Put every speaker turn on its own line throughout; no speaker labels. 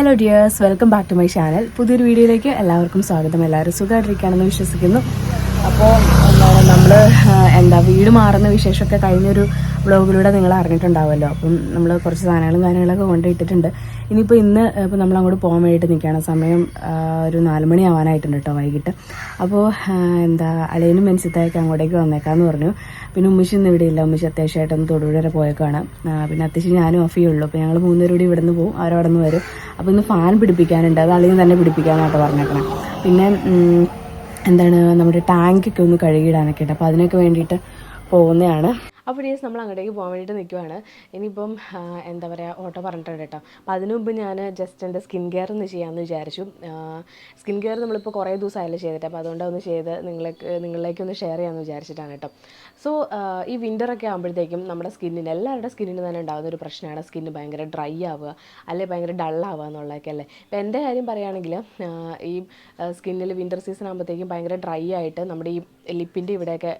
Hello dears, welcome back to my channel. പുതിയൊരു വീഡിയോയിലേക്ക് എല്ലാവർക്കും സ്വാഗതം. എല്ലാവരും സുഖമായിട്ടിരിക്കുകയാണെന്ന് വിശ്വസിക്കുന്നു. അപ്പോൾ വീട് മാറുന്ന വിശേഷമൊക്കെ കഴിഞ്ഞൊരു വ്ളോഗിലൂടെ നിങ്ങൾ അറിഞ്ഞിട്ടുണ്ടാവുമല്ലോ. അപ്പം നമ്മൾ കുറച്ച് സാധനങ്ങളും കാര്യങ്ങളൊക്കെ കൊണ്ടിട്ടിട്ടുണ്ട്. ഇനിയിപ്പോൾ ഇപ്പോൾ നമ്മൾ അങ്ങോട്ട് പോകാൻ വേണ്ടിയിട്ട് നിൽക്കുകയാണ്. സമയം ഒരു 4 മണി ആവാനായിട്ടുണ്ട് കേട്ടോ, വൈകിട്ട്. അപ്പോൾ അലയനും മെൻസിത്തായൊക്കെ അങ്ങോട്ടേക്ക് വന്നേക്കാന്ന് പറഞ്ഞു. പിന്നെ ഉമ്മച്ചി ഇന്ന് ഇവിടെ ഇല്ല. ഉമ്മച്ചി അത്യാവശ്യമായിട്ടൊന്ന് തൊടുപുഴ വരെ പോയേക്കാണ്. പിന്നെ അത്യാവശ്യം ഞാനും അഫിയേ ഉള്ളൂ. അപ്പോൾ ഞങ്ങൾ 3 പേരും കൂടി ഇവിടെ നിന്ന് പോകും, അവരവിടെ നിന്ന് വരും. അപ്പോൾ ഇന്ന് ഫാൻ പിടിപ്പിക്കാനുണ്ട്, അത് അല്ലെങ്കിൽ തന്നെ പിടിപ്പിക്കാനായിട്ട് പറഞ്ഞേക്കണം. പിന്നെ നമ്മുടെ ടാങ്കൊക്കെ ഒന്ന് കഴുകിയിടാനൊക്കെ ഉണ്ട്. അപ്പോൾ അതിനൊക്കെ വേണ്ടിയിട്ട് പോകുന്നതാണ്. അപ്പോൾ നമ്മൾ അങ്ങോട്ടേക്ക് പോകാൻ വേണ്ടിയിട്ട് നിൽക്കുവാണ്. ഇനിയിപ്പം ഓട്ടോ പറഞ്ഞിട്ടുണ്ട് കേട്ടോ. അപ്പോൾ അതിനു മുമ്പ് ഞാൻ ജസ്റ്റ് എൻ്റെ സ്കിൻ കെയർ ഒന്ന് ചെയ്യാമെന്ന് വിചാരിച്ചു. സ്കിൻ കെയർ നമ്മളിപ്പോൾ കുറേ ദിവസമായാലും ചെയ്തിട്ട്, അപ്പോൾ അതുകൊണ്ട് ഒന്ന് ചെയ്ത് നിങ്ങളിലേക്ക് ഒന്ന് ഷെയർ ചെയ്യാമെന്ന് വിചാരിച്ചിട്ടാണ് കേട്ടോ. സോ ഈ വിൻ്ററൊക്കെ ആകുമ്പോഴത്തേക്കും നമ്മുടെ എല്ലാവരുടെ സ്കിന്നിന് തന്നെ ഉണ്ടാകുന്ന ഒരു പ്രശ്നമാണ് സ്കിന്ന് ഭയങ്കര ഡ്രൈ ആവുക, അല്ലെങ്കിൽ ഭയങ്കര ഡള്ളാവുക എന്നുള്ളതൊക്കെ അല്ലേ. ഇപ്പോൾ എൻ്റെ കാര്യം പറയുകയാണെങ്കിൽ ഈ സ്കിന്നിൽ വിൻ്റർ സീസൺ ആകുമ്പോഴത്തേക്കും ഭയങ്കര ഡ്രൈ ആയിട്ട് നമ്മുടെ ഈ ലിപ്പിൻ്റെ ഇവിടെയൊക്കെ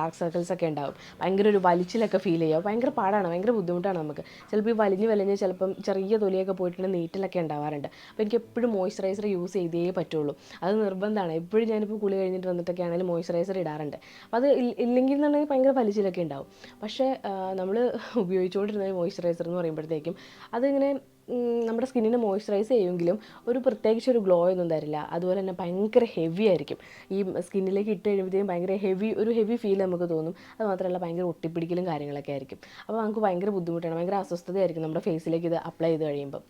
ഡാർക്ക് സർക്കിൾസൊക്കെ ഉണ്ടാകും. ഭയങ്കര ഒരു വലിച്ചിലൊക്കെ ഫീൽ ചെയ്യുക, ഭയങ്കര പാടാണ്, ഭയങ്കര ബുദ്ധിമുട്ടാണ് നമുക്ക്. ചിലപ്പോൾ ഈ വലിഞ്ഞ് ചിലപ്പം ചെറിയ തൊലിയൊക്കെ പോയിട്ടുണ്ടെങ്കിൽ നീറ്റിലൊക്കെ ഉണ്ടാവാറുണ്ട്. അപ്പോൾ എനിക്ക് എപ്പോഴും മോയ്സ്ചറൈസർ യൂസ് ചെയ്തേ പറ്റുള്ളൂ, അത് നിർബന്ധമാണ്. എപ്പോഴും ഞാനിപ്പോൾ കുളി കഴിഞ്ഞിട്ട് വന്നിട്ടൊക്കെ ആണെങ്കിലും മോയ്സ്ചറൈസർ ഇടാറുണ്ട്. അപ്പോൾ അത് ഇല്ലെങ്കിൽ എന്നുണ്ടെങ്കിൽ ഭയങ്കര വലിച്ചിലൊക്കെ ഉണ്ടാവും. പക്ഷേ നമ്മൾ ഉപയോഗിച്ചുകൊണ്ടിരുന്ന മോയ്സ്ചറൈസർ എന്ന് പറയുമ്പോഴത്തേക്കും അതിങ്ങനെ നമ്മുടെ സ്കിന്നിനെ മോയ്സ്ചറൈസ് ചെയ്യുമെങ്കിലും പ്രത്യേകിച്ചൊരു ഗ്ലോ ഒന്നും തരില്ല. അതുപോലെ തന്നെ ഭയങ്കര ഹെവി ആയിരിക്കും. ഈ സ്കിന്നിലേക്ക് ഇട്ട് കഴിയുമ്പോഴത്തേക്കും ഭയങ്കര ഹെവി ഫീൽ നമുക്ക് തോന്നും. അത് മാത്രമല്ല ഭയങ്കര ഒട്ടിപ്പിടിക്കലും കാര്യങ്ങളൊക്കെ ആയിരിക്കും. അപ്പോൾ നമുക്ക് ഭയങ്കര ബുദ്ധിമുട്ടാണ്, ഭയങ്കര അസ്വസ്ഥതയായിരിക്കും നമ്മുടെ ഫേസിലേക്ക് ഇത് അപ്ലൈ ചെയ്ത് കഴിയുമ്പോൾ.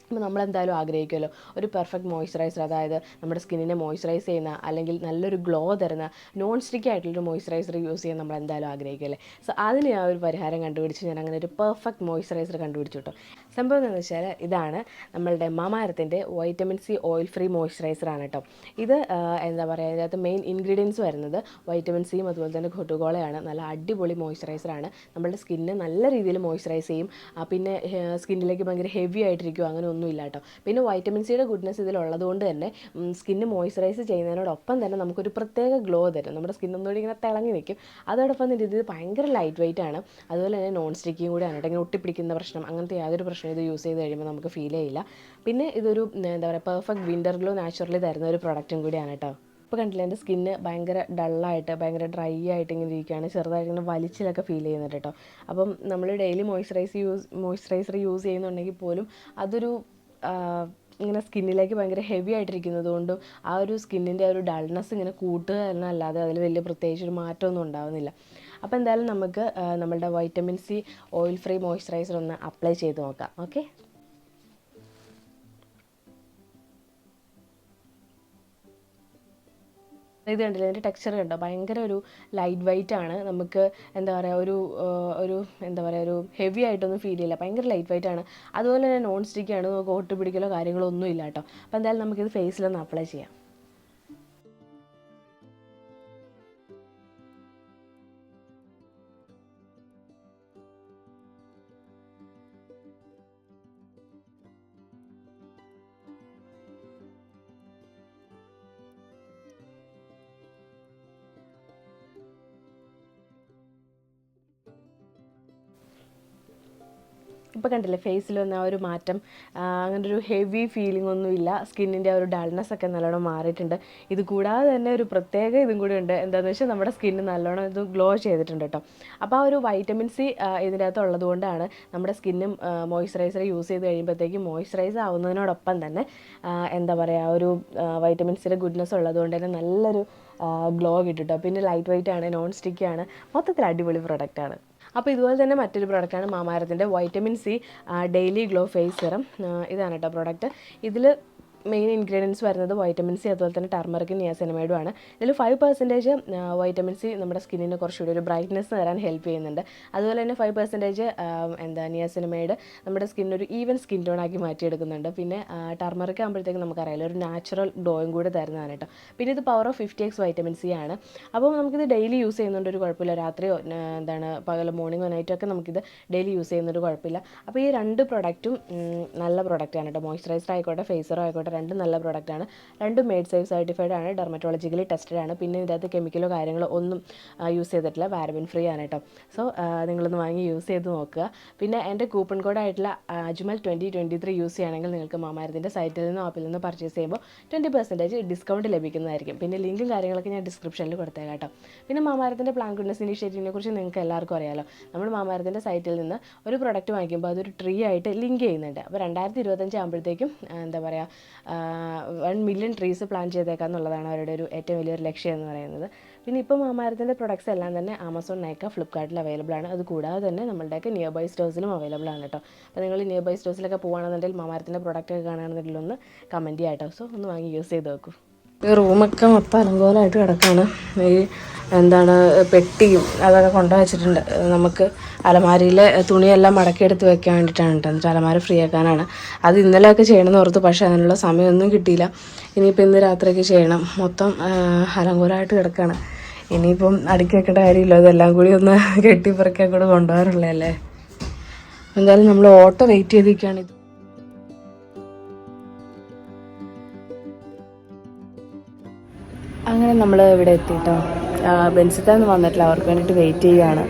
അപ്പോൾ നമ്മളെന്തായാലും ആഗ്രഹിക്കുമല്ലോ ഒരു പെർഫെക്റ്റ് മോയ്സ്ചറൈസർ, അതായത് നമ്മുടെ സ്കിന്നിനെ മോയ്സ്ചറൈസ് ചെയ്യുന്ന അല്ലെങ്കിൽ നല്ലൊരു ഗ്ലോ തരുന്ന നോൺ സ്റ്റിക്കി ആയിട്ടുള്ളൊരു മോയ്സ്ചറൈസർ യൂസ് ചെയ്യാൻ നമ്മളെന്തായാലും ആഗ്രഹിക്കുമല്ലേ. സോ അതിന് ഞാൻ ഒരു പരിഹാരം കണ്ടുപിടിച്ച് ഞാൻ അങ്ങനെ ഒരു പെർഫെക്റ്റ് മോയ്സ്ചറൈസർ കണ്ടുപിടിച്ചു കേട്ടോ. സംഭവം എന്താണെന്ന് വെച്ചാൽ ഇതാണ് നമ്മളുടെ മാമാഎർത്തിൻ്റെ വൈറ്റമിൻ സി ഓയിൽ ഫ്രീ മോയ്സ്ചറൈസറാണ് കേട്ടോ. ഇത് ഇതിനകത്ത് മെയിൻ ഇൻഗ്രീഡിയൻസ് വരുന്നത് വൈറ്റമിൻ സിയും അതുപോലെ തന്നെ ഖൊട്ടുകോളയാണ്. നല്ല അടിപൊളി മോയ്സ്ചറൈസറാണ്. നമ്മുടെ സ്കിന്നെ നല്ല രീതിയിൽ മോയ്സ്ചറൈസ് ചെയ്യും. പിന്നെ സ്കിന്നിലേക്ക് ഭയങ്കര ഹെവി ആയിട്ടിരിക്കും, അങ്ങനെ ഒന്നുമില്ല കേട്ടോ. പിന്നെ വൈറ്റമിൻ സിയുടെ ഗുഡ്നെസ് ഇതിലുള്ളത് കൊണ്ട് തന്നെ സ്കിന്ന് മോയ്സ്ചറൈസ് ചെയ്യുന്നതിനോടൊപ്പം തന്നെ നമുക്കൊരു പ്രത്യേക ഗ്ലോ തരും. നമ്മുടെ സ്കിന്നൊന്നുകൂടി ഇങ്ങനെ തിളങ്ങി നിൽക്കും. അതോടൊപ്പം തന്നെ ഇത് ഭയങ്കര ലൈറ്റ് വെയിറ്റ് ആണ്. അതുപോലെ തന്നെ നോൺ സ്റ്റിക്കിയും കൂടിയാണ് കേട്ടോ. ഇങ്ങനെ ഒട്ടിപ്പിടിക്കുന്ന പ്രശ്നം അങ്ങനത്തെ യാതൊരു പ്രശ്നം ഇത് യൂസ് ചെയ്ത് കഴിയുമ്പോൾ നമുക്ക് ഫീൽ ചെയ്യില്ല. പിന്നെ ഇതൊരു പെർഫെക്റ്റ് വിൻ്റർ ഗ്ലോ നാച്ചുറലി തരുന്ന ഒരു പ്രൊഡക്റ്റും കൂടിയാണ് കേട്ടോ. ഇപ്പോൾ കണ്ടില്ല, എൻ്റെ സ്കിന്ന് ഭയങ്കര ഡള്ളായിട്ട് ഭയങ്കര ഡ്രൈ ആയിട്ട് ഇങ്ങനെ ഇരിക്കുകയാണ്. ചെറുതായിട്ട് ഇങ്ങനെ വലിച്ചിലൊക്കെ ഫീൽ ചെയ്യുന്നുണ്ട് കേട്ടോ. അപ്പം നമ്മൾ ഡെയിലി മോയ്സ്ചറൈസർ യൂസ് ചെയ്യുന്നുണ്ടെങ്കിൽ പോലും അതൊരു ഇങ്ങനെ സ്കിന്നിലേക്ക് ഭയങ്കര ഹെവി ആയിട്ടിരിക്കുന്നത് കൊണ്ടും ആ ഒരു സ്കിന്നിൻ്റെ ഒരു ഡൾനെസ് ഇങ്ങനെ കൂട്ടുക എന്നല്ലാതെ അതിൽ വലിയ പ്രത്യേകിച്ചൊരു മാറ്റമൊന്നും ഉണ്ടാകുന്നില്ല. അപ്പോൾ എന്തായാലും നമുക്ക് നമ്മളുടെ vitamin C oil free moisturiser ഒന്ന് അപ്ലൈ ചെയ്ത് നോക്കാം. ഓക്കെ, ഇത് കണ്ടില്ല, ഇതിൻ്റെ ടെക്സ്ചർ കണ്ടോ, ഭയങ്കര ഒരു ലൈറ്റ് വെയിറ്റ് ആണ്. നമുക്ക് ഒരു ഹെവി ആയിട്ടൊന്നും ഫീൽ ചെയ്യില്ല, ഭയങ്കര ലൈറ്റ് വെയിറ്റ് ആണ്. അതുപോലെ തന്നെ നോൺ സ്റ്റിക്കാണ്, നമുക്ക് ഒട്ടുപിടിക്കലോ കാര്യങ്ങളോ ഒന്നും ഇല്ല കേട്ടോ. അപ്പോൾ എന്തായാലും നമുക്കിത് ഫേസിലൊന്ന് അപ്ലൈ ചെയ്യാം. ഇപ്പോൾ കണ്ടില്ലേ ഫേസിൽ വന്ന ആ ഒരു മാറ്റം, അങ്ങനെ ഒരു ഹെവി ഫീലിംഗ് ഒന്നുമില്ല. സ്കിന്നിൻ്റെ ആ ഒരു ഡൾനെസ് ഒക്കെ നല്ലോണം മാറിയിട്ടുണ്ട്. ഇത് കൂടാതെ തന്നെ ഒരു പ്രത്യേക ഇതും കൂടി ഉണ്ട്. എന്താണെന്ന് വെച്ചാൽ നമ്മുടെ സ്കിന്ന് നല്ലോണം ഇത് ഗ്ലോ ചെയ്തിട്ടുണ്ട് കേട്ടോ. അപ്പോൾ ആ ഒരു വൈറ്റമിൻ സി ഇതിൻ്റെ അകത്ത് ഉള്ളത് കൊണ്ടാണ് നമ്മുടെ സ്കിന്നും മോയ്സ്ചറൈസർ യൂസ് ചെയ്ത് കഴിയുമ്പോഴത്തേക്കും മോയ്സ്ചറൈസ് ആവുന്നതിനോടൊപ്പം തന്നെ ഒരു വൈറ്റമിൻ സിയുടെ ഗുഡ്നെസ് ഉള്ളത് കൊണ്ട് തന്നെ നല്ലൊരു ഗ്ലോ കിട്ടും കേട്ടോ. പിന്നെ ലൈറ്റ് വെയിറ്റ് ആണ്, നോൺ സ്റ്റിക്കാണ്, മൊത്തത്തിൽ അടിപൊളി പ്രൊഡക്റ്റാണ്. അപ്പോൾ ഇതുപോലെ തന്നെ മറ്റൊരു പ്രൊഡക്റ്റാണ് മാമാഎർത്തിൻ്റെ vitamin C daily glow face serum. ഇതാണ് കേട്ടോ പ്രൊഡക്റ്റ്. ഇതിൽ മെയിൻ ഇൻഗ്രീഡിയൻസ് വരുന്നത് വൈറ്റമിൻ സി അതുപോലെ തന്നെ ടർമറിക്കും നിയാസിനമൈഡും ആണ്. ഇതിൽ 5% വൈറ്റമിൻ സി നമ്മുടെ സ്കിന്നിന് കുറച്ചുകൂടി ഒരു ബ്രൈറ്റ്നെസ് തരാൻ ഹെൽപ്പ് ചെയ്യുന്നുണ്ട്. അതുപോലെ തന്നെ 5% നിയാസിനമൈഡ് നമ്മുടെ സ്കിന്നൊരു ഈവൻ സ്കിൻ ടോൺ ആക്കി മാറ്റിയെടുക്കുന്നുണ്ട്. പിന്നെ ടർമറിക് ആകുമ്പോഴത്തേക്കും നമുക്കറിയാലോ ഒരു നാച്ചുറൽ ഗ്ലോയും കൂടെ തരുന്നതാണ് കേട്ടോ. പിന്നെ ഇത് power of 50x vitamin C ആണ്. അപ്പോൾ നമുക്കിത് ഡെയിലി യൂസ് ചെയ്യുന്നുണ്ട്, ഒരു കുഴപ്പമില്ല. രാത്രിയോ പകൽ മോർണിംഗോ നൈറ്റോ ഒക്കെ നമുക്കിത് ഡെയിലി യൂസ് ചെയ്യുന്നൊരു കുഴപ്പമില്ല. അപ്പോൾ ഈ രണ്ട് പ്രൊഡക്റ്റും നല്ല പ്രൊഡക്റ്റാണ് കേട്ടോ. മോയ്സ്ചറൈസർ ആയിക്കോട്ടെ, ഫേസറോ ആയിക്കോട്ടെ, രണ്ടും നല്ല പ്രോഡക്റ്റാണ്. രണ്ടും മെയ്ഡ് സേഫ് സർട്ടിഫൈഡ് ആണ്, ഡെർമറ്റോളജിക്കലി ടെസ്റ്റഡ് ആണ്. പിന്നെ ഇതിനകത്ത് കെമിക്കലോ കാര്യങ്ങളോ ഒന്നും യൂസ് ചെയ്തിട്ടില്ല, പാരബൻ ഫ്രീ ആണ് കേട്ടോ. സോ നിങ്ങളൊന്ന് വാങ്ങി യൂസ് ചെയ്ത് നോക്കുക. പിന്നെ എൻ്റെ കൂപ്പൺ കോഡായിട്ടുള്ള അജ്മൽ 2023 യൂസ് ചെയ്യുകയാണെങ്കിൽ നിങ്ങൾക്ക് മാമാർത്തിൻ്റെ സൈറ്റിൽ നിന്നോ ആപ്പിൽ നിന്നോ പർച്ചേസ് ചെയ്യുമ്പോൾ 20% ഡിസ്കൗണ്ട് ലഭിക്കുന്നതായിരിക്കും. പിന്നെ ലിങ്കും കാര്യങ്ങളൊക്കെ ഞാൻ ഡിസ്ക്രിപ്ഷനിൽ കൊടുത്തേക്കാം കേട്ടോ. പിന്നെ മാമാർത്തിൻ്റെ പ്ലാൻ ഗുഡ്നസ് ഇനിഷ്യേറ്റീവിനെ കുറിച്ച് നിങ്ങൾക്ക് എല്ലാവർക്കും അറിയാമല്ലോ. നമ്മൾ മാമാർത്തിൻ്റെ സൈറ്റിൽ നിന്ന് ഒരു പ്രൊഡക്റ്റ് വാങ്ങിക്കുമ്പോൾ അതൊരു ട്രീ ആയിട്ട് ലിങ്ക് ചെയ്യുന്നുണ്ട്. അപ്പോൾ 2025 ആകുമ്പോഴത്തേക്കും എന്താ പറയുക 1 മില്യൺ ട്രീസ് പ്ലാൻ ചെയ്തേക്കാം എന്നുള്ളതാണ് അവരുടെ ഒരു ഏറ്റവും വലിയൊരു ലക്ഷ്യം എന്ന് പറയുന്നത്. പിന്നെ ഇപ്പോൾ മാമാർത്തിൻ്റെ പ്രൊഡക്ട്സ് എല്ലാം തന്നെ ആമസോൺ, നൈക്ക, ഫ്ലിപ്കാർട്ടിൽ അവൈലബിൾ ആണ്. അത് കൂടാതെ തന്നെ നമ്മളുടെയൊക്കെ നിയർ ബൈ സ്റ്റോഴ്സിലും അവൈലബിൾ ആണ് കേട്ടോ. അപ്പോൾ നിങ്ങൾ നിയർ ബൈ സ്റ്റോഴ്സിലൊക്കെ പോകുകയാണെന്നുണ്ടെങ്കിൽ മാമാർത്തിൻ്റെ പ്രൊഡക്റ്റ് ഒക്കെ കാണുകയാണെന്നുണ്ടെങ്കിൽ ഒന്ന് കമൻറ്റ് ചെയ്യാം കേട്ടോ. സോ ഒന്ന് വാങ്ങി യൂസ് ചെയ്ത് നോക്കൂ. ഈ റൂമൊക്കെ മൊത്തം അലങ്കോലമായിട്ട് കിടക്കുകയാണ്. ഈ എന്താണ് പെട്ടിയും അതൊക്കെ കൊണ്ടുവച്ചിട്ടുണ്ട്. നമുക്ക് അലമാരിയിലെ തുണിയെല്ലാം മടക്കിയെടുത്ത് വെക്കാൻ വേണ്ടിയിട്ടാണ് കേട്ടോ. എന്നിട്ട് അലമാര ഫ്രീ ആക്കാനാണ്. അത് ഇന്നലെയൊക്കെ ചെയ്യണമെന്ന് ഓർത്തു, പക്ഷേ അതിനുള്ള സമയമൊന്നും കിട്ടിയില്ല. ഇനിയിപ്പോൾ ഇന്ന് രാത്രിയൊക്കെ ചെയ്യണം. മൊത്തം അലങ്കോലമായിട്ട് കിടക്കുകയാണ്. ഇനിയിപ്പം അടുക്കി വെക്കേണ്ട കാര്യമില്ല, ഇതെല്ലാം കൂടി ഒന്ന് കെട്ടിപ്പറക്കാൻ കൂടെ കൊണ്ടുപോകാറുള്ളതല്ലേ. എന്തായാലും നമ്മൾ ഓട്ടോ വെയിറ്റ് ചെയ്തിരിക്കുകയാണ്. അങ്ങനെ നമ്മൾ ഇവിടെ എത്തിയിട്ടോ. ബെൻസിത്തൊന്നും വന്നിട്ടില്ല, അവർക്ക് വേണ്ടിയിട്ട് വെയിറ്റ് ചെയ്യുകയാണ്.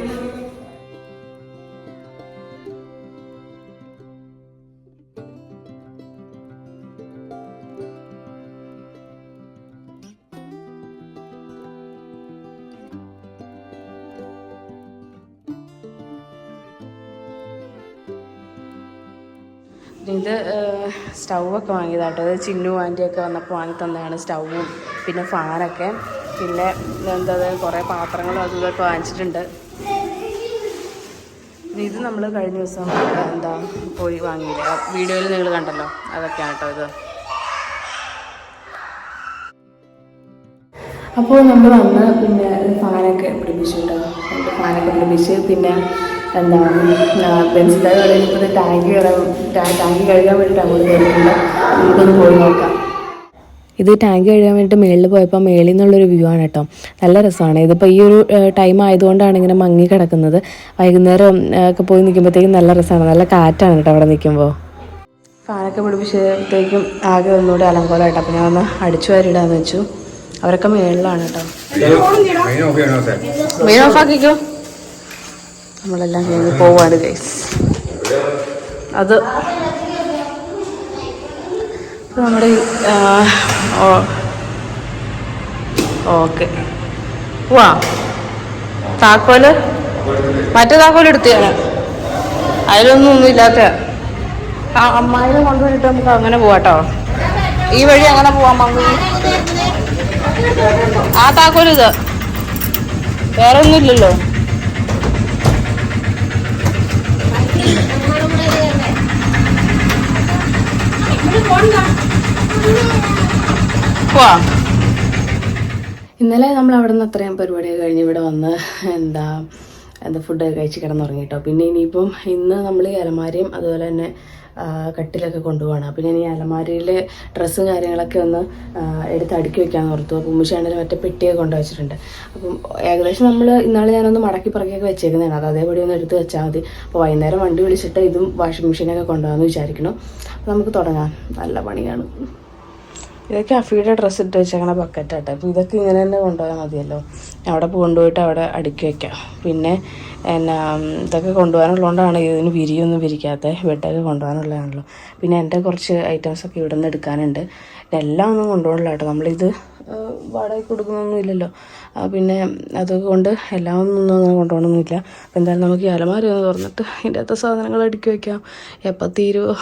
ഇത് സ്റ്റൗവൊക്കെ വാങ്ങിയതാട്ടോ. അത് ചിന്നു ആൻറ്റിയൊക്കെ വന്നപ്പോൾ വാങ്ങി തന്നതാണ് സ്റ്റൗവും പിന്നെ ഫാനൊക്കെ. പിന്നെ എന്താ കുറേ പാത്രങ്ങളും അതും ഇതൊക്കെ വാങ്ങിച്ചിട്ടുണ്ട്. ഇത് നമ്മൾ കഴിഞ്ഞ ദിവസം എന്താ പോയി വാങ്ങിയില്ല, വീഡിയോയിൽ നിങ്ങൾ കണ്ടല്ലോ, അതൊക്കെയാണ് കേട്ടോ ഇത്. അപ്പോൾ നമ്മൾ വന്ന് പിന്നെ ഫാനൊക്കെ പിടിപ്പിച്ചു കേട്ടോ. ഫാനൊക്കെ പിടിപ്പിച്ച് പിന്നെ എന്താണ് ബെൻസിൻ്റെ കടയിൽ ഇപ്പോൾ ടാങ്ക് കഴുകാൻ വേണ്ടിയിട്ട് അങ്ങോട്ട് കയറിയിട്ടുണ്ട്. നമുക്കൊന്ന് പോയി നോക്കാം. ഇത് ടാങ്ക് കഴുകാൻ വേണ്ടിയിട്ട് മേളിൽ പോയപ്പോൾ മേളിൽ നിന്നുള്ളൊരു വ്യൂ ആണ് കേട്ടോ. നല്ല രസമാണ്. ഇതിപ്പോൾ ഈ ഒരു ടൈം ആയതുകൊണ്ടാണ് ഇങ്ങനെ മങ്ങി കിടക്കുന്നത്. വൈകുന്നേരം ഒക്കെ പോയി നിൽക്കുമ്പോഴത്തേക്കും നല്ല രസമാണ്, നല്ല കാറ്റാണ് കേട്ടോ അവിടെ നിൽക്കുമ്പോൾ. ഫാനൊക്കെ പിടിപ്പിച്ചപ്പോഴത്തേക്കും ആകെ ഒന്നുകൂടി അലങ്കോലമായിട്ടോ. അപ്പോൾ ഞാൻ ഒന്ന് അടിച്ചു വാരിയിടാന്ന് വെച്ചു. അവരൊക്കെ മേളിലാണ് കേട്ടോ. മെയിൻ ഓഫാക്കിക്കോ. നമ്മളെല്ലാം കഴിഞ്ഞ് പോവാണ് ഗൈസ്. അത് നമ്മുടെ ഓക്കെ പോവാ. താക്കോല് മറ്റേ താക്കോല് എടുത്താണ്, അതിലൊന്നും ഇല്ലാത്ത. അമ്മായിനെ കൊണ്ടുപോയിട്ട് നമുക്ക് അങ്ങനെ പോവാട്ടോ. ഈ വഴി അങ്ങനെ പോവാം. മമ്മി ആ താക്കോല് ഇത് വേറെ ഒന്നും ഇല്ലല്ലോ. ഇന്നലെ നമ്മൾ അവിടെ നിന്ന് അത്രയും പരിപാടിയൊക്കെ കഴിഞ്ഞ് ഇവിടെ വന്ന് എന്താ ഫുഡൊക്കെ കഴിച്ച് കിടന്നുറങ്ങി കേട്ടോ. പിന്നെ ഇനിയിപ്പം ഇന്ന് നമ്മൾ ഈ അലമാരയും അതുപോലെ തന്നെ കട്ടിലൊക്കെ കൊണ്ടുപോകണം. പിന്നെ ഇനി അലമാരയിൽ ഡ്രസ്സും കാര്യങ്ങളൊക്കെ ഒന്ന് എടുത്ത് അടുക്കി വെക്കാമെന്ന് ഓർത്തു. അപ്പോൾ ഉമ്മച്ചാണെങ്കിൽ മറ്റേ പെട്ടിയൊക്കെ കൊണ്ടുവച്ചിട്ടുണ്ട്. അപ്പം ഏകദേശം നമ്മൾ ഇന്നാൾ ഞാനൊന്ന് മടക്കി പറക്കിയൊക്കെ വെച്ചേക്കുന്നതാണ്. അത് അതേപടി ഒന്ന് എടുത്ത് വെച്ചാൽ മതി. അപ്പോൾ വൈകുന്നേരം വണ്ടി വിളിച്ചിട്ട് ഇതും വാഷിംഗ് മെഷീനൊക്കെ കൊണ്ടുപോകാമെന്ന് വിചാരിക്കണം. അപ്പോൾ നമുക്ക് തുടങ്ങാം. നല്ല പണിയാണ്. ഇതൊക്കെ അഫിയുടെ ഡ്രസ്സ് ഇട്ട് വെച്ചേക്കണ ബക്കറ്റാട്ടെ. അപ്പോൾ ഇതൊക്കെ ഇങ്ങനെ തന്നെ കൊണ്ടുപോയാൽ മതിയല്ലോ. അവിടെ കൊണ്ടുപോയിട്ട് അവിടെ അടുക്കി വയ്ക്കാം. പിന്നെ എന്നാ ഇതൊക്കെ കൊണ്ടുപോകാനുള്ളതുകൊണ്ടാണ് ഇതിന് വിരിയൊന്നും വിരിക്കാത്ത. ബെഡൊക്കെ കൊണ്ടുപോകാനുള്ളതാണല്ലോ. പിന്നെ എൻ്റെ കുറച്ച് ഐറ്റംസൊക്കെ ഇവിടെ നിന്ന് എടുക്കാനുണ്ട്. എല്ലാം ഒന്നും കൊണ്ടുപോകണില്ല കേട്ടോ. നമ്മളിത് വാടകയ്ക്ക് കൊടുക്കുന്നൊന്നും ഇല്ലല്ലോ. പിന്നെ അതൊക്കെ കൊണ്ട് എല്ലാം ഒന്നും അങ്ങനെ കൊണ്ടുപോകണമെന്നില്ല. അപ്പോൾ എന്തായാലും നമുക്ക് ഈ അലമാര ഒന്ന് തുറന്നിട്ട് ഇതിൻ്റെ അകത്തെ സാധനങ്ങൾ അടുക്കി വയ്ക്കാം. എപ്പോൾ തീരുമോ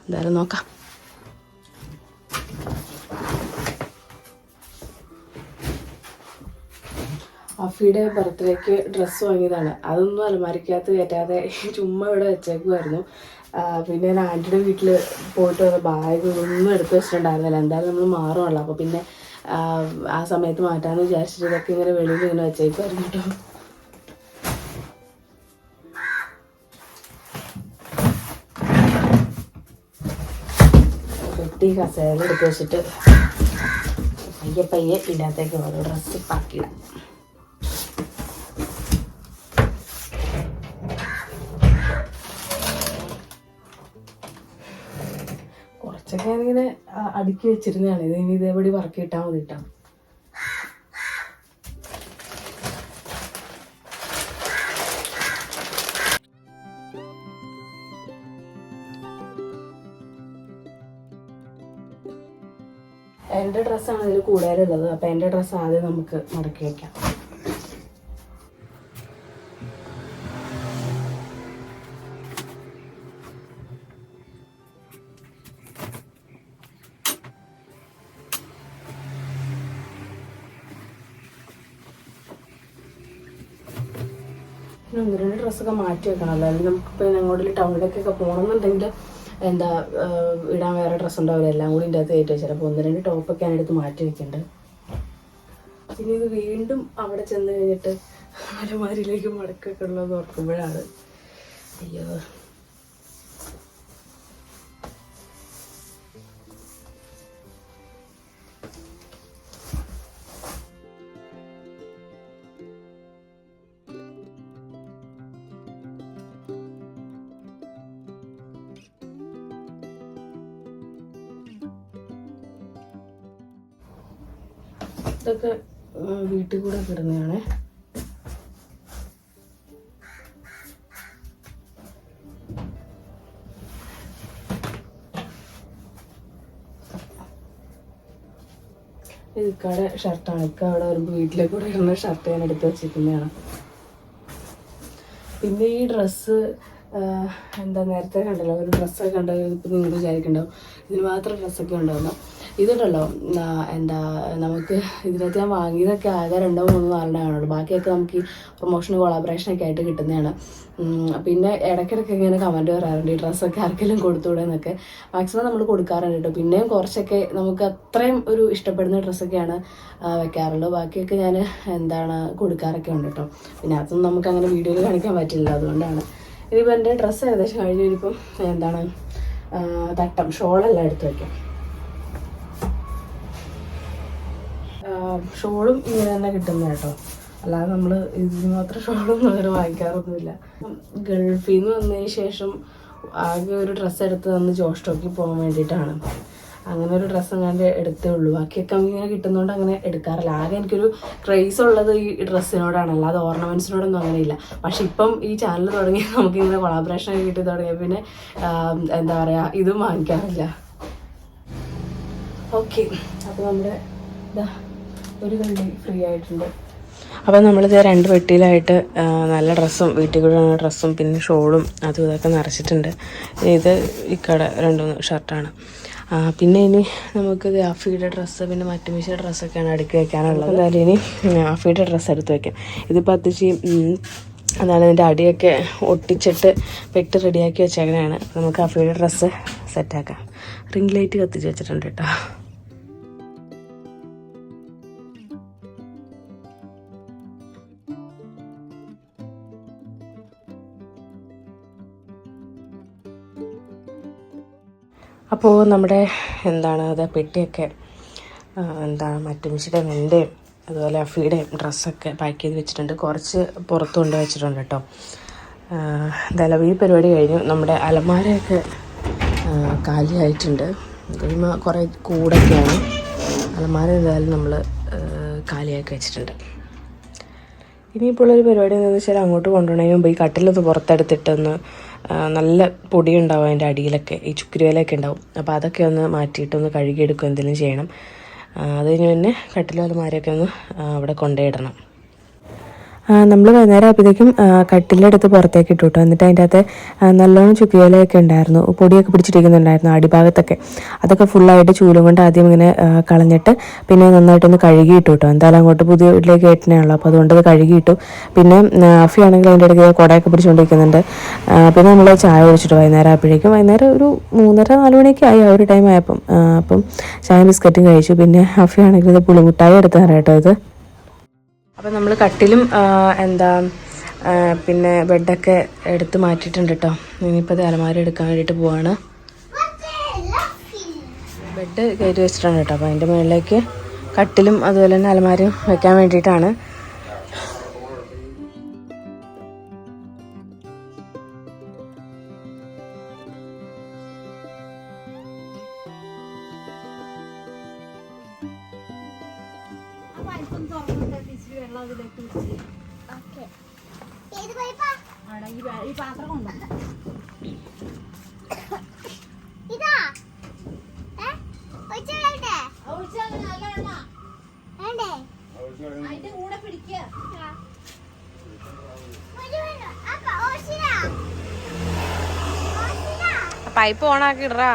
എന്തായാലും നോക്കാം. അഫിയുടെ ബർത്ത്ഡേക്ക് ഡ്രസ്സ് വാങ്ങിയതാണ്. അതൊന്നും അലമാരിക്കകത്ത് കയറ്റാതെ ചുമ്മാ ഇവിടെ വെച്ചേക്കുമായിരുന്നു. പിന്നെ ഞാൻ ആൻറ്റിയുടെ വീട്ടിൽ പോയിട്ട് വന്ന ബാഗ് ഒന്നും എടുത്ത് വെച്ചിട്ടുണ്ടായിരുന്നില്ല. എന്തായാലും നമ്മൾ മാറുമല്ലോ. അപ്പോൾ പിന്നെ ആ സമയത്ത് മാറ്റാമെന്ന് വിചാരിച്ചിട്ട് ഇതൊക്കെ ഇങ്ങനെ വെളിയിൽ ഇങ്ങനെ വെച്ചേക്കുമായിരുന്നു കേട്ടോ. പെട്ടി കസേര എടുത്ത് വെച്ചിട്ട് പയ്യെ ഇതിനകത്തേക്ക് ഓരോ ഡ്രസ്സ് പാക്കിയിടാം. കുറച്ചൊക്കെ ഞാനിങ്ങനെ അടുക്കി വെച്ചിരുന്നതാണ്. ഇത് ഇനി ഇതേപടി വറക്കി ഇട്ടാൽ മതി കേട്ടോ. എൻ്റെ ഡ്രസ്സാണ് ഇതിൽ കൂടുതലുള്ളത്. അപ്പം എൻ്റെ ഡ്രസ്സ് ആദ്യം നമുക്ക് മടക്കി വയ്ക്കാം. ഒന്ന് രണ്ട് ഡ്രസ്സൊക്കെ മാറ്റി വെക്കണമല്ലോ. അല്ലെങ്കിൽ നമുക്കിപ്പോൾ അങ്ങോട്ട് ടൗണിലേക്കൊക്കെ പോകണമെന്നുണ്ടെങ്കിൽ എന്താ ഇടാൻ വേറെ ഡ്രസ്സ് ഉണ്ടാവില്ല. എല്ലാം കൂടി ഇതിൻ്റെ അകത്ത് കയറ്റി വെച്ചാൽ. അപ്പോൾ ഒന്ന് രണ്ട് ടോപ്പൊക്കെ അതിനടുത്ത് മാറ്റി വെക്കുന്നുണ്ട്. ഇനി ഇത് വീണ്ടും അവിടെ ചെന്ന് കഴിഞ്ഞിട്ട് അലമാരിയിലേക്ക് മടക്കൊക്കെ ഉള്ളത് ഓർക്കുമ്പോഴാണ് അയ്യോ. ഇതൊക്കെ വീട്ടിൽ കൂടെ കിടന്നതാണ്. ഇത് ഇക്കടെ ഷർട്ടാണ്. ഇക്ക അവിടെ വരുമ്പോൾ വീട്ടിലേക്ക് കൂടെ ഇടുന്ന ഷർട്ട് ഞാൻ എടുത്ത് വെച്ചിരിക്കുന്നതാണ്. പിന്നെ ഈ ഡ്രസ്സ് എന്താ നേരത്തെ കണ്ടല്ലോ ഒരു ഡ്രസ്സൊക്കെ കണ്ടത്. ഇപ്പം നിങ്ങൾ വിചാരിക്കണ്ടാവും ഇതിന് മാത്രം ഡ്രസ്സൊക്കെ ഉണ്ടാവുന്നു. ഇതുണ്ടല്ലോ എന്താ നമുക്ക് ഇതിനകത്ത് ഞാൻ വാങ്ങിയതൊക്കെ ആകെ 2 3 4 ആണുള്ളൂ. ബാക്കിയൊക്കെ നമുക്ക് ഈ പ്രൊമോഷന് കൊളാബറേഷനൊക്കെ ആയിട്ട് കിട്ടുന്നതാണ്. പിന്നെ ഇടയ്ക്കിടയ്ക്ക് ഇങ്ങനെ കമൻറ്റ് പറയാറുണ്ട് ഈ ഡ്രസ്സൊക്കെ ആർക്കെങ്കിലും കൊടുത്തുകൂടെ എന്നൊക്കെ. മാക്സിമം നമ്മൾ കൊടുക്കാറുണ്ട് കേട്ടോ. പിന്നെയും കുറച്ചൊക്കെ നമുക്ക് അത്രയും ഒരു ഇഷ്ടപ്പെടുന്ന ഡ്രസ്സൊക്കെയാണ് വെക്കാറുള്ളൂ. ബാക്കിയൊക്കെ ഞാൻ കൊടുക്കാറൊക്കെ ഉണ്ട് കേട്ടോ. പിന്നെ അതൊന്നും നമുക്ക് അങ്ങനെ വീഡിയോയിൽ കാണിക്കാൻ പറ്റില്ല. അതുകൊണ്ടാണ്. ഇനിയിപ്പോൾ എൻ്റെ ഡ്രസ്സ് ഏകദേശം കഴിഞ്ഞ് ഇനിയിപ്പം തട്ടം ഷോളെല്ലാം എടുത്ത് വയ്ക്കാം. ഷോളും ഇങ്ങനെ തന്നെ കിട്ടുന്ന കേട്ടോ. അല്ലാതെ നമ്മൾ ഇതിന് മാത്രം ഷോളൊന്നും വേറെ വാങ്ങിക്കാറൊന്നുമില്ല. ഗൾഫിൽ നിന്ന് വന്നതിന് ശേഷം ആകെ ഒരു ഡ്രസ്സ് എടുത്ത് തന്ന് ജോസ്റ്റോക്കിൽ പോകാൻ വേണ്ടിയിട്ടാണ്. അങ്ങനെ ഒരു ഡ്രസ്സ് ഞാൻ എടുത്തേ ഉള്ളൂ. ബാക്കിയൊക്കെ ഇങ്ങനെ കിട്ടുന്നതുകൊണ്ട് അങ്ങനെ എടുക്കാറില്ല. ആകെ എനിക്കൊരു ക്രേസ് ഉള്ളത് ഈ ഡ്രസ്സിനോടാണ്. അല്ലാതെ ഓർണമെൻറ്റ്സിനോടൊന്നും അങ്ങനെയില്ല. പക്ഷെ ഇപ്പം ഈ ചാനൽ തുടങ്ങി നമുക്കിങ്ങനെ കൊളാബറേഷനൊക്കെ കിട്ടി തുടങ്ങിയ പിന്നെ എന്താ പറയുക ഇതും വാങ്ങിക്കാറില്ല. ഓക്കെ, അപ്പോൾ നമ്മുടെ ഒരു കള്ളി ഫ്രീ ആയിട്ടുണ്ട്. അപ്പോൾ നമ്മളിത് 2 പെട്ടിയിലായിട്ട് നല്ല ഡ്രസ്സും വീട്ടിൽ കൂടെ ഡ്രസ്സും പിന്നെ ഷോളും അതും ഇതൊക്കെ നിറച്ചിട്ടുണ്ട്. ഇത് ഇക്കട 2 ഷർട്ടാണ്. പിന്നെ ഇനി നമുക്കിത് അഫീയുടെ ഡ്രസ്സ് പിന്നെ മറ്റുമിശയുടെ ഡ്രസ്സൊക്കെയാണ് അടുക്കി വയ്ക്കാനുള്ളത്. എന്തായാലും ഇനി അഫീയുടെ ഡ്രസ്സ് എടുത്ത് വയ്ക്കാം. ഇതിപ്പോൾ അത്തിച്ച് അതാണ് ഇതിൻ്റെ അടിയൊക്കെ ഒട്ടിച്ചിട്ട് പെട്ട് റെഡിയാക്കി വെച്ചേക്കണതാണ്. നമുക്ക് അഫീയുടെ ഡ്രസ്സ് സെറ്റാക്കാം. റിംഗ് ലൈറ്റ് കത്തിച്ച് വെച്ചിട്ടുണ്ട് കേട്ടോ. അപ്പോൾ നമ്മുടെ അത് പെട്ടിയൊക്കെ മറ്റുമിശിയുടെ നിൻ്റെയും അതുപോലെ അഫീയുടെയും ഡ്രസ്സൊക്കെ പാക്ക് ചെയ്ത് വെച്ചിട്ടുണ്ട്. കുറച്ച് പുറത്ത് കൊണ്ട് വെച്ചിട്ടുണ്ട് കേട്ടോ. എന്തായാലും ഈ പരിപാടി കഴിഞ്ഞു. നമ്മുടെ അലമാരയൊക്കെ കാലിയായിട്ടുണ്ട്. കഴിയുമ്പോൾ കുറേ കൂടൊക്കെയാണ്. അലമാര എന്തായാലും നമ്മൾ കാലിയാക്കി വെച്ചിട്ടുണ്ട്. ഇനിയിപ്പോൾ ഒരു പരിപാടി എന്താണെന്ന് വെച്ചാൽ അങ്ങോട്ട് കൊണ്ടുപോകണമെങ്കിൽ മുമ്പ് ഈ കട്ടിലൊന്ന് പുറത്തെടുത്തിട്ടൊന്ന് നല്ല പൊടി ഉണ്ടാവും അതിൻ്റെ അടിയിലൊക്കെ, ഈ ചുക്കുരുവേലൊക്കെ ഉണ്ടാവും. അപ്പോൾ അതൊക്കെ ഒന്ന് മാറ്റിയിട്ടൊന്ന് കഴുകിയെടുക്കുക എന്തെങ്കിലും ചെയ്യണം. അത് കഴിഞ്ഞ് പിന്നെ കട്ടിലും അലമാരയൊക്കെ ഒന്ന് അവിടെ കൊണ്ടുപോയിടണം. നമ്മൾ വൈകുന്നേരം ആയപ്പോഴത്തേക്കും കട്ടിലെടുത്ത് പുറത്തേക്ക് ഇട്ടു കേട്ടോ. എന്നിട്ട് അതിൻ്റെ അകത്ത് നല്ലോണം ചുക്കുവേലയൊക്കെ ഉണ്ടായിരുന്നു, പൊടിയൊക്കെ പിടിച്ചിരിക്കുന്നുണ്ടായിരുന്നു അടിഭാഗത്തൊക്കെ. അതൊക്കെ ഫുള്ളായിട്ട് ചൂലും കൊണ്ട് ആദ്യം ഇങ്ങനെ കളഞ്ഞിട്ട് പിന്നെ നന്നായിട്ടൊന്ന് കഴുകിയിട്ടു കേട്ടോ. എന്തായാലും അങ്ങോട്ട് പുതിയ വീട്ടിലേക്ക് കയറ്റുന്നതാണല്ലോ, അപ്പോൾ അതുകൊണ്ട് അത് കഴുകിയിട്ടു. പിന്നെ അഫി ആണെങ്കിൽ അതിൻ്റെ ഇടയ്ക്ക് കുടയൊക്കെ പിടിച്ചുകൊണ്ടിരിക്കുന്നുണ്ട്. പിന്നെ നമ്മൾ ചായ കുടിച്ചിട്ട് വൈകുന്നേരം ഒരു 3:30 4 മണിയൊക്കെ ആയി ആ ഒരു ടൈം ആയപ്പം. അപ്പം ചായ ബിസ്ക്കറ്റും കഴിച്ചു. പിന്നെ അഫി ആണെങ്കിൽ ഇത് പുളിമുട്ടായി എടുത്ത് തരാം കേട്ടോ ഇത്. അപ്പം നമ്മൾ കട്ടിലും പിന്നെ ബെഡൊക്കെ എടുത്ത് മാറ്റിയിട്ടുണ്ട് കേട്ടോ. ഇനിയിപ്പോൾ ഇത് അലമാര എടുക്കാൻ വേണ്ടിയിട്ട് പോവാണ്. ബെഡ് കയറ്റി വെച്ചിട്ടുണ്ട് കേട്ടോ. അപ്പോൾ അതിൻ്റെ മുകളിലേക്ക് കട്ടിലും അതുപോലെ തന്നെ അലമാരയും വെക്കാൻ വേണ്ടിയിട്ടാണ്.
ഈ പാത്രം കൊണ്ടോ അതിന്റെ കൂടെ പിടിക്കുക
പൈപ്പ് ഓണാക്കി ഇടറാ.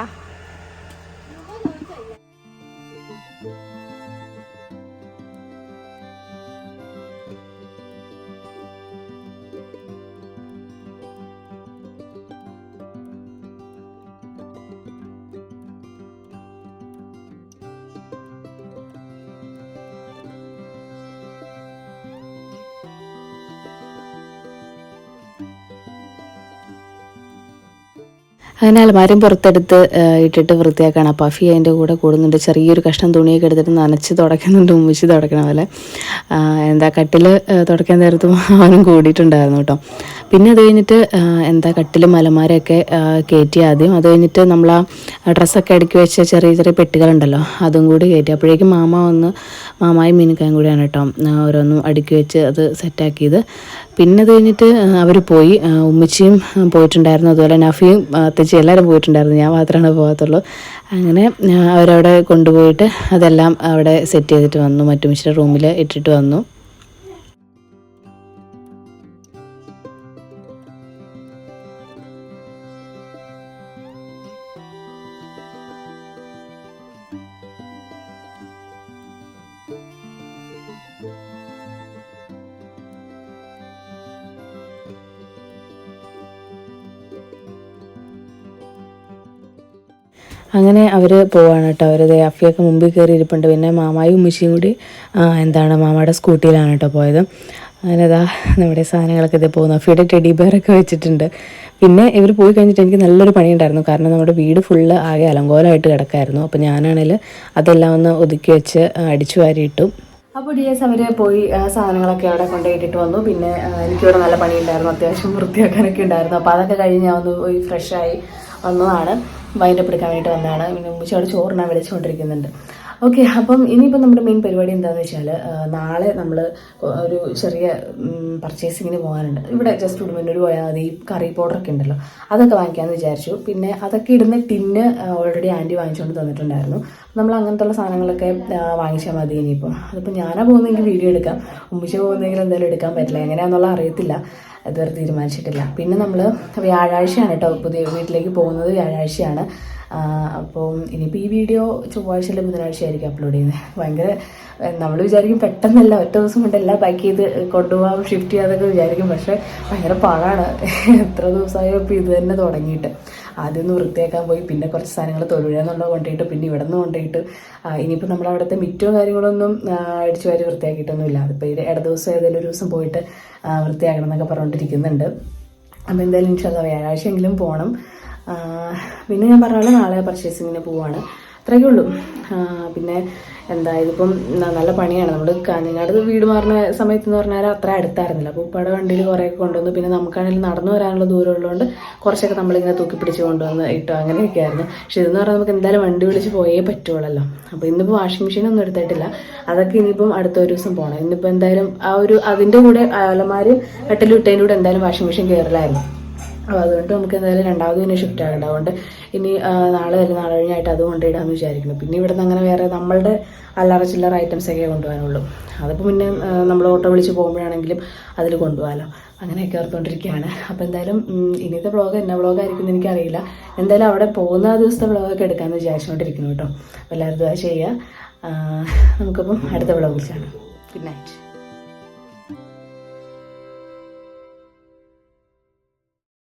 അങ്ങനെ അലമാരയും പുറത്തെടുത്ത് ഇട്ടിട്ട് വൃത്തിയാക്കുകയാണ്. അപ്പോൾ അഫി അതിൻ്റെ കൂടെ കൂടുന്നുണ്ട്. ചെറിയൊരു കഷ്ണം തുണിയൊക്കെ എടുത്തിട്ട് നനച്ച് തുടയ്ക്കുന്നുണ്ട്, ഉമ്മിച്ച് തുടയ്ക്കണ പോലെ. കട്ടിൽ തുടയ്ക്കാൻ നേരത്തും അവനും കൂടിയിട്ടുണ്ടായിരുന്നു കേട്ടോ. പിന്നെ അത് കഴിഞ്ഞിട്ട് കട്ടിലും അലമാരയൊക്കെ കയറ്റി ആദ്യം. അത് കഴിഞ്ഞിട്ട് നമ്മൾ ആ ഡ്രസ്സൊക്കെ അടുക്കി വെച്ച ചെറിയ ചെറിയ പെട്ടികളുണ്ടല്ലോ, അതും കൂടി കയറ്റി. അപ്പോഴേക്കും മാമായും മീനിക്കായും കൂടിയാണ് കേട്ടോ ഓരോന്നും അടുക്കി വെച്ച് അത് സെറ്റാക്കിയത്. പിന്നെ അത് കഴിഞ്ഞിട്ട് അവർ പോയി. ഉമ്മച്ചിയും പോയിട്ടുണ്ടായിരുന്നു, അതുപോലെ നഫിയും തെച്ചി എല്ലാവരും പോയിട്ടുണ്ടായിരുന്നു. ഞാൻ മാത്രമാണ് പോകാത്തുള്ളൂ. അങ്ങനെ അവരവിടെ കൊണ്ടുപോയിട്ട് അതെല്ലാം അവിടെ സെറ്റ് ചെയ്തിട്ട് വന്നു. മറ്റുമിച്ചിയുടെ റൂമിൽ ഇട്ടിട്ട് വന്നു. അങ്ങനെ അവർ പോവാണ് കേട്ടോ. അവർ അഫിയൊക്കെ മുമ്പിൽ കയറി ഇരിപ്പുണ്ട്. പിന്നെ മാമായും ഉമ്മച്ചിയും കൂടി മാമയുടെ സ്കൂട്ടിയിലാണ് കേട്ടോ പോയത്. അങ്ങനെ നമ്മുടെ സാധനങ്ങളൊക്കെ ഇതേ പോകുന്നു. അഫിയുടെ ടെഡി ബെയറൊക്കെ വെച്ചിട്ടുണ്ട്. പിന്നെ ഇവർ പോയി കഴിഞ്ഞിട്ട് എനിക്ക് നല്ലൊരു പണിയുണ്ടായിരുന്നു. കാരണം നമ്മുടെ വീട് ഫുള്ള് ആകെ അലങ്കോലമായിട്ട് കിടക്കായിരുന്നു. അപ്പോൾ ഞാനാണെങ്കിൽ അതെല്ലാം ഒന്ന് ഒതുക്കി വെച്ച് അടിച്ചു വാരിയിട്ടു. അപ്പോൾ ഡിയേഴ്സ് അവർ പോയി സാധനങ്ങളൊക്കെ അവിടെ കൊണ്ടുപോയിട്ടിട്ട് വന്നു. പിന്നെ എനിക്കിവിടെ നല്ല പണിയുണ്ടായിരുന്നു, അത്യാവശ്യം വൃത്തിയാക്കാനൊക്കെ ഉണ്ടായിരുന്നു. അപ്പോൾ അതൊക്കെ കഴിഞ്ഞ് ഞാൻ ഒന്ന് പോയി ഫ്രഷായി വന്നതാണ്. വൈൻഡപ്പ് എടുക്കാൻ വേണ്ടിയിട്ട് വന്നതാണ്. പിന്നെ ഉമ്മച്ചി അവിടെ ചോറിനാൻ വിളിച്ചുകൊണ്ടിരിക്കുന്നുണ്ട്. ഓക്കെ, അപ്പം ഇനിയിപ്പോൾ നമ്മുടെ മെയിൻ പരിപാടി എന്താണെന്ന് വെച്ചാൽ നാളെ നമ്മൾ ഒരു ചെറിയ പർച്ചേസിങ്ങിന് പോകാനുണ്ട്. ഇവിടെ ജസ്റ്റ് ഉടുമ്പന്നൂർ പോയാൽ മതി. കറി പൗഡറൊക്കെ ഉണ്ടല്ലോ, അതൊക്കെ വാങ്ങിക്കാമെന്ന് വിചാരിച്ചു. പിന്നെ അതൊക്കെ ഇടുന്ന ടിന്ന് ഓൾറെഡി ആൻറ്റി വാങ്ങിച്ചുകൊണ്ട് തന്നിട്ടുണ്ടായിരുന്നു. നമ്മൾ അങ്ങനത്തുള്ള സാധനങ്ങളൊക്കെ വാങ്ങിച്ചാൽ മതി. ഇനിയിപ്പോൾ അതിപ്പോൾ ഞാനാ പോകുന്നെങ്കിൽ വീഡിയോ എടുക്കാം, ഉമ്മിച്ച പോകുന്നെങ്കിൽ എന്തായാലും എടുക്കാൻ പറ്റില്ല. എങ്ങനെയാണെന്നുള്ള അറിയത്തില്ല, ഇതുവരെ തീരുമാനിച്ചിട്ടില്ല. പിന്നെ നമ്മൾ വ്യാഴാഴ്ചയാണ് കേട്ടോ പുതിയ വീട്ടിലേക്ക് പോകുന്നത്, വ്യാഴാഴ്ചയാണ്. അപ്പോൾ ഇനിയിപ്പോൾ ഈ വീഡിയോ ചൊവ്വാഴ്ച അല്ലെങ്കിൽ ബുധനാഴ്ച ആയിരിക്കും അപ്ലോഡ് ചെയ്യുന്നത്. ഭയങ്കര നമ്മൾ വിചാരിക്കും പെട്ടെന്നല്ല ഒറ്റ ദിവസം കൊണ്ട് എല്ലാം പാക്ക് ചെയ്ത് കൊണ്ടുപോകാം, ഷിഫ്റ്റ് ചെയ്യാതൊക്കെ വിചാരിക്കും. പക്ഷേ ഭയങ്കര പാടാണ്. എത്ര ദിവസമായോ ഇപ്പോൾ ഇത് തന്നെ തുടങ്ങിയിട്ട്. ആദ്യം ഒന്ന് വൃത്തിയാക്കാൻ പോയി, പിന്നെ കുറച്ച് സാധനങ്ങൾ തൊഴിലെന്നുള്ള കൊണ്ടുപോയിട്ട്, പിന്നെ ഇവിടെ നിന്ന് കൊണ്ടുപോയിട്ട് ഇനിയിപ്പോൾ നമ്മളവിടുത്തെ മിറ്റവും കാര്യങ്ങളൊന്നും അടിച്ചു വാരി വൃത്തിയാക്കിയിട്ടൊന്നുമില്ല. അതിപ്പോൾ ഇട ദിവസം ഏതെങ്കിലും ഒരു ദിവസം പോയിട്ട് വൃത്തിയാക്കണം എന്നൊക്കെ പറഞ്ഞുകൊണ്ടിരിക്കുന്നുണ്ട്. അപ്പോൾ എന്തായാലും ഇൻഷാല്ലാ വ്യാഴാഴ്ചയെങ്കിലും പോകണം. പിന്നെ ഞാൻ പറഞ്ഞ പോലെ നാളെ പർച്ചേസിങ്ങിന് പോവാണ്. അത്രയൊക്കെ ഉള്ളൂ. പിന്നെ ഇതിപ്പം നല്ല പണിയാണ്. നമ്മൾ കാഞ്ഞങ്ങാട് വീട് മാറുന്ന സമയത്ത് എന്ന് പറഞ്ഞാൽ അത്ര അടുത്തായിരുന്നില്ല. അപ്പോൾ ഉപ്പയുടെ വണ്ടിയിൽ കുറേയൊക്കെ കൊണ്ടുവന്നു. പിന്നെ നമുക്കാണെങ്കിലും നടന്നു വരാനുള്ള ദൂരം ഉള്ളതുകൊണ്ട് കുറച്ചൊക്കെ നമ്മളിങ്ങനെ തൂക്കിപ്പിടിച്ച് കൊണ്ടുവന്ന് ഇട്ടു, അങ്ങനെയൊക്കെ ആയിരുന്നു. പക്ഷെ ഇതെന്ന് പറഞ്ഞാൽ നമുക്ക് എന്തായാലും വണ്ടി വിളിച്ച് പോയേ പറ്റുള്ളല്ലോ. അപ്പോൾ ഇന്നിപ്പോൾ വാഷിംഗ് മെഷീനൊന്നും എടുത്തിട്ടില്ല. അതൊക്കെ ഇനിയിപ്പം അടുത്ത ഒരു ദിവസം പോകണം. ഇന്നിപ്പോൾ എന്തായാലും അതിൻ്റെ കൂടെ അലമാരി കട്ടിലും ഇട്ടതിൻ്റെ കൂടെ എന്തായാലും വാഷിംഗ് മെഷീൻ കയറില്ലായിരുന്നു. അപ്പോൾ അതുകൊണ്ട് നമുക്ക് എന്തായാലും രണ്ടാമത് പിന്നെ ഷിഫ്റ്റ് ആകേണ്ട. അതുകൊണ്ട് ഇനി നാളെ അല്ലെങ്കിൽ നാളെ കഴിഞ്ഞായിട്ട് അത് കൊണ്ടുപോയിടാമെന്ന് വിചാരിക്കുന്നു. പിന്നെ ഇവിടെ നിന്ന് അങ്ങനെ വേറെ നമ്മളുടെ അല്ലറ ചില്ലറ ഐറ്റംസൊക്കെ കൊണ്ടുപോകാനുള്ളൂ. അതിപ്പോൾ പിന്നെ നമ്മൾ ഓട്ടോ വിളിച്ച് പോകുമ്പോഴാണെങ്കിലും അതിൽ കൊണ്ടുപോകാമല്ലോ. അങ്ങനെയൊക്കെ ഓർത്തുകൊണ്ടിരിക്കുകയാണ്. അപ്പോൾ എന്തായാലും ഇനിയത്തെ വ്ളോഗ് എന്നാ വ്ളോഗായിരിക്കും എന്ന് എനിക്കറിയില്ല. എന്തായാലും അവിടെ പോകുന്ന ദിവസത്തെ വ്ളോഗൊക്കെ എടുക്കാമെന്ന് വിചാരിച്ചുകൊണ്ടിരിക്കുന്നു കേട്ടോ. അപ്പോൾ എല്ലാവരും ദുആ ചെയ്യുക. നമുക്കിപ്പം അടുത്ത വ്ളോഗ് വിളിച്ചാണ്. Good night.